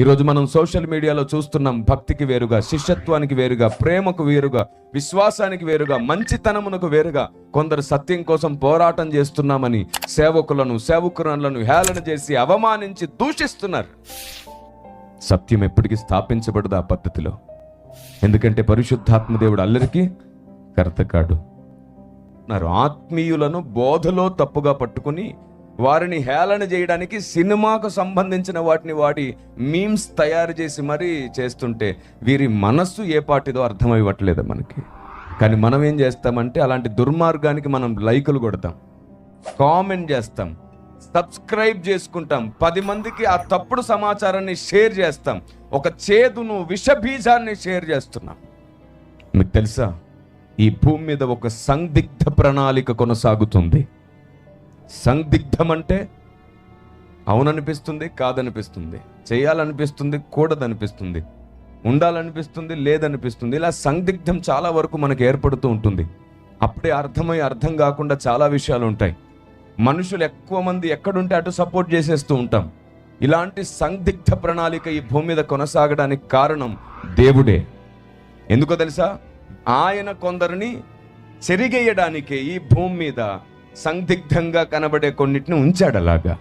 ఈరోజు మనం సోషల్ మీడియాలో చూస్తున్నాం, భక్తికి వేరుగా, శిష్యత్వానికి వేరుగా, ప్రేమకు వేరుగా, విశ్వాసానికి వేరుగా, మంచితనమునకు వేరుగా కొందరు సత్యం కోసం పోరాటం చేస్తున్నామని సేవకులను సేవకురాలను హేళన చేసి అవమానించి దూషిస్తున్నారు. సత్యం ఎప్పటికీ స్థాపించబడదు ఆ పద్ధతిలో. ఎందుకంటే పరిశుద్ధాత్మ దేవుడు అల్లరికి కర్త కాడు. ఆత్మీయులను బోధలో తప్పుగా పట్టుకుని వారిని హేళన చేయడానికి సినిమాకు సంబంధించిన వాటిని వాడి మీమ్స్ తయారు చేసి మరీ చేస్తుంటే వీరి మనస్సు ఏ పాటిదో అర్థమైవ్వట్లేదు మనకి. కానీ మనం ఏం చేస్తామంటే అలాంటి దుర్మార్గానికి మనం లైకులు కొడతాం, కామెంట్ చేస్తాం, సబ్స్క్రైబ్ చేసుకుంటాం, 10 మందికి ఆ తప్పుడు సమాచారాన్ని షేర్ చేస్తాం, ఒక చేదును విషబీజాన్ని షేర్ చేస్తున్నాం. మీకు తెలుసా, ఈ భూమి మీద ఒక సందిగ్ధ ప్రణాళిక కొనసాగుతుంది. సందిగ్ధం అంటే అవుననిపిస్తుంది, కాదనిపిస్తుంది, చేయాలనిపిస్తుంది, కూడదనిపిస్తుంది, ఉండాలనిపిస్తుంది, లేదనిపిస్తుంది. ఇలా సందిగ్ధం చాలా వరకు మనకు ఏర్పడుతూ ఉంటుంది. అప్పుడే అర్థం కాకుండా చాలా విషయాలు ఉంటాయి. మనుషులు ఎక్కువ మంది ఎక్కడుంటే అటు సపోర్ట్ చేసేస్తూ ఉంటాం. ఇలాంటి సందిగ్ధ ప్రణాళిక ఈ భూమి మీద కొనసాగడానికి కారణం దేవుడే. ఎందుకో తెలుసా? ఆయన కొందరిని చెరిగేయడానికే ఈ భూమి మీద సందిగ్ధంగా కనబడే కొన్నిటిని ఉంచాడు అలాగా.